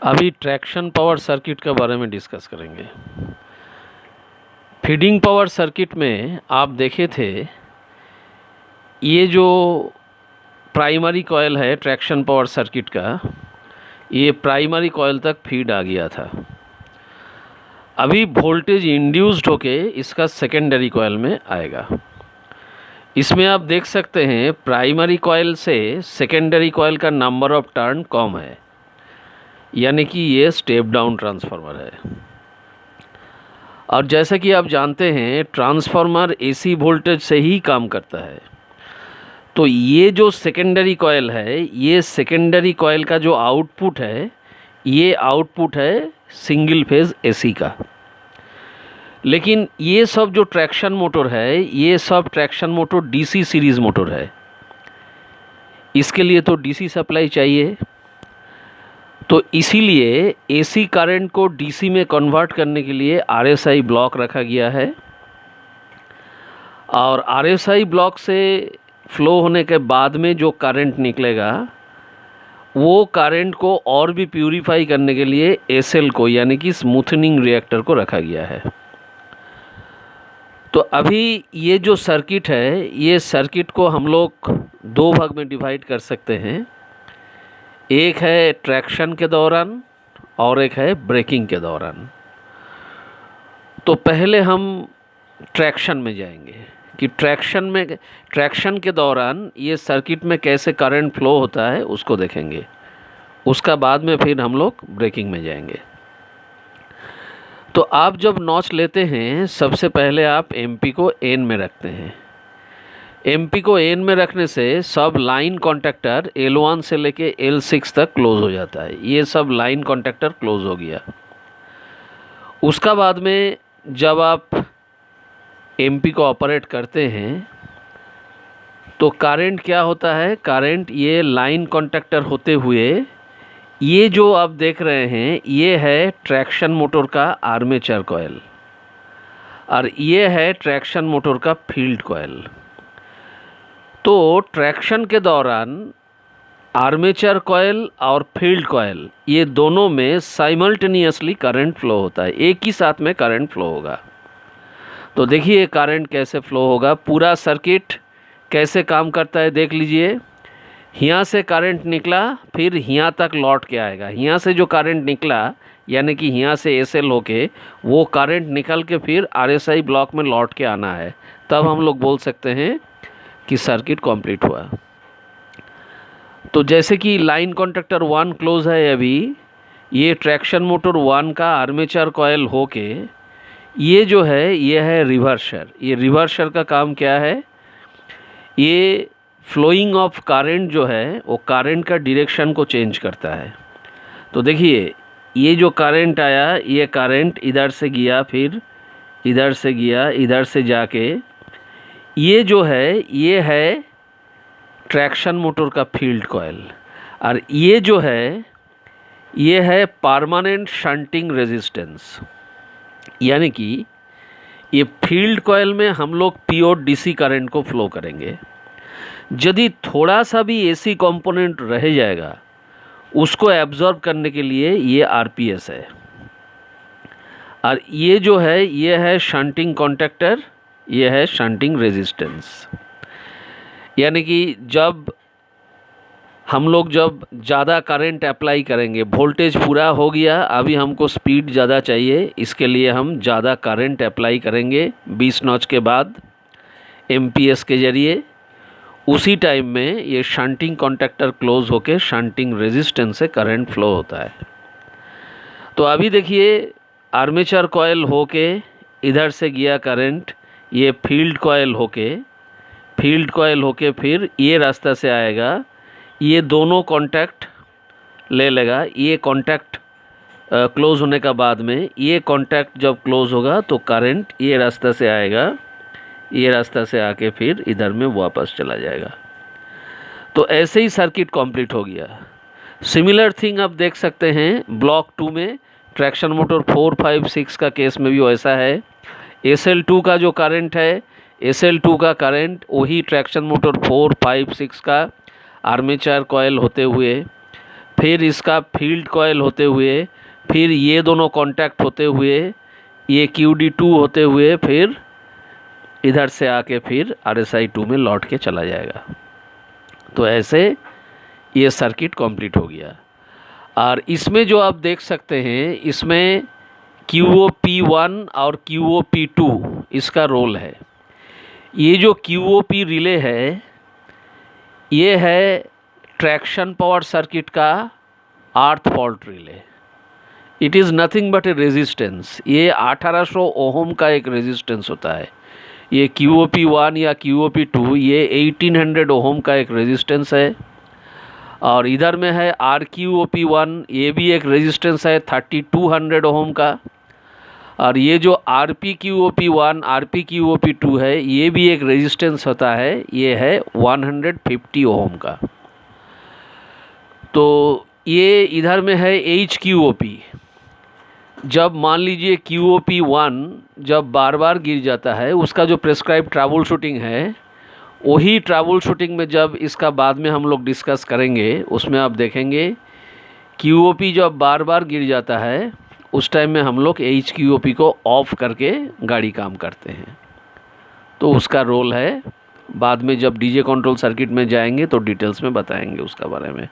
अभी traction power circuit के बारे में डिस्कस करेंगे। फीडिंग पावर सर्किट में आप देखे थे, ये जो प्राइमरी कॉयल है ट्रैक्शन पावर सर्किट का, ये प्राइमरी कॉयल तक फीड आ गया था। अभी वोल्टेज इंड्यूस्ड होके इसका सेकेंडरी कॉयल में आएगा। इसमें आप देख सकते हैं प्राइमरी कॉयल से सेकेंडरी कॉयल का नंबर ऑफ टर्न कम है, यानी कि ये स्टेप डाउन ट्रांसफार्मर है। और जैसा कि आप जानते हैं ट्रांसफार्मर एसी वोल्टेज से ही काम करता है, तो ये जो सेकेंडरी कॉयल है, ये सेकेंडरी कॉयल का जो आउटपुट है, ये आउटपुट है सिंगल फेज एसी का। लेकिन ये सब जो ट्रैक्शन मोटर है, ये सब traction motor DC series motor है। इसके लिए तो डीसी सप्लाई चाहिए, तो इसीलिए एसी करंट को डीसी में कन्वर्ट करने के लिए आरएसआई ब्लॉक रखा गया है। और आरएसआई ब्लॉक से फ्लो होने के बाद में जो करंट निकलेगा, वो करंट को और भी प्यूरीफाई करने के लिए एसएल को, यानी कि स्मूथनिंग रिएक्टर को रखा गया है। तो अभी ये जो सर्किट है, ये सर्किट को हम लोग दो भाग में डिवाइड कर सकते हैं। एक है ट्रैक्शन के दौरान और एक है ब्रेकिंग के दौरान। तो पहले हम ट्रैक्शन में जाएंगे कि ट्रैक्शन के दौरान ये सर्किट में कैसे करंट फ्लो होता है उसको देखेंगे। उसका बाद में फिर हम लोग ब्रेकिंग में जाएंगे। तो आप जब नॉच लेते हैं, सबसे पहले आप एमपी को एन में रखते हैं। एमपी को एन में रखने से सब लाइन कॉन्टैक्टर L1 से लेके L6 तक क्लोज हो जाता है। ये सब लाइन कॉन्टैक्टर क्लोज हो गया। उसका बाद में जब आप एमपी को ऑपरेट करते हैं तो करंट क्या होता है, करंट ये लाइन कॉन्टैक्टर होते हुए, ये जो आप देख रहे हैं, ये है ट्रैक्शन मोटर का आर्मेचर कॉयल और ये है ट्रैक्शन मोटर का फील्ड कॉयल। तो ट्रैक्शन के दौरान आर्मेचर कॉयल और फील्ड कॉयल, ये दोनों में साइमल्टेनियसली करंट फ्लो होता है, एक ही साथ में करंट फ्लो होगा। तो देखिए करंट कैसे फ्लो होगा, पूरा सर्किट कैसे काम करता है देख लीजिए। यहाँ से करंट निकला, फिर यहाँ तक लौट के आएगा। यहाँ से जो करंट निकला, यानी कि यहाँ से एसएल होके वो करंट निकल के फिर आरएसआई ब्लॉक में लौट के आना है, तब हम लोग बोल सकते हैं कि सर्किट कंप्लीट हुआ। तो जैसे कि लाइन कॉन्टैक्टर 1 क्लोज है, अभी ये ट्रैक्शन मोटर 1 का आर्मेचर कॉयल होके, ये जो है ये है रिवर्सर। ये रिवर्सर का काम क्या है, ये फ्लोइंग ऑफ करंट जो है वो करंट का डायरेक्शन को चेंज करता है। तो देखिए ये जो करंट आया, ये करंट इधर से गया, फिर इधर से गया, इधर से जाके ये जो है, ये है ट्रैक्शन मोटर का फील्ड कॉयल। और ये जो है, ये है परमानेंट शंटिंग रेजिस्टेंस, यानी कि ये फील्ड कॉयल में हम लोग प्योर डीसी करंट को फ्लो करेंगे। यदि थोड़ा सा भी एसी कंपोनेंट रह जाएगा, उसको एब्जॉर्ब करने के लिए ये आरपीएस है। और ये जो है, ये है शंटिंग कॉन्टैक्टर, ये है शंटिंग रेजिस्टेंस। यानी कि जब हम लोग जब ज़्यादा करंट अप्लाई करेंगे, वोल्टेज पूरा हो गया, अभी हमको स्पीड ज़्यादा चाहिए, इसके लिए हम ज़्यादा करंट अप्लाई करेंगे 20 नॉच के बाद एमपीएस के ज़रिए। उसी टाइम में ये शंटिंग कॉन्टैक्टर क्लोज होके शंटिंग रेजिस्टेंस से करंट फ्लो होता है। तो अभी देखिए आर्मेचर कॉयल होके इधर से गया करंट, ये फील्ड कॉयल होके फिर ये रास्ता से आएगा, ये दोनों कॉन्टैक्ट ले लेगा। ये कॉन्टैक्ट क्लोज होने का बाद में, ये कॉन्टैक्ट जब क्लोज होगा तो करंट ये रास्ता से आएगा, ये रास्ता से आके फिर इधर में वापस चला जाएगा। तो ऐसे ही सर्किट कंप्लीट हो गया। सिमिलर थिंग आप देख सकते हैं ब्लॉक 2 में, ट्रैक्शन मोटर 4, 5, 6 का केस में भी वैसा है। SL2 का जो करंट है, SL2 का करंट वही ट्रैक्शन मोटर 4, 5, 6 का आर्मेचर कॉयल होते हुए फिर इसका फील्ड कॉयल होते हुए, फिर ये दोनों कांटेक्ट होते हुए, ये QD2 होते हुए, फिर इधर से आके फिर RSI2 में लौट के चला जाएगा। तो ऐसे ये सर्किट कंप्लीट हो गया। और इसमें जो आप देख सकते हैं, इसमें QOP1 और QOP2 इसका रोल है। ये जो QOP रिले है, ये है ट्रैक्शन पावर सर्किट का अर्थ fault relay. It is nothing but A resistance. ये 1800 ओहम का एक रेजिस्टेंस होता है। ये QOP1 या QOP2 ये 1800 ओहम का एक रेजिस्टेंस है। और इधर में है RQOP1, ये भी एक रेजिस्टेंस है 3200 ओहम का। और ये जो RPQOP1 RPQOP2 है, ये भी एक रेजिस्टेंस होता है, ये है 150 ओहम का। तो ये इधर में है HQOP। जब मान लीजिए QOP1 जब बार बार गिर जाता है, उसका जो प्रेस्क्राइब ट्रबल शूटिंग है, वही ट्रबल शूटिंग में जब इसका बाद में हम लोग डिस्कस करेंगे, उसमें आप देखेंगे QOP जब बार बार गिर जाता है, उस टाइम में हम लोग HQOP को ऑफ करके गाड़ी काम करते हैं। तो उसका रोल है, बाद में जब DJ कंट्रोल सर्किट में जाएंगे तो डिटेल्स में बताएंगे उसका बारे में।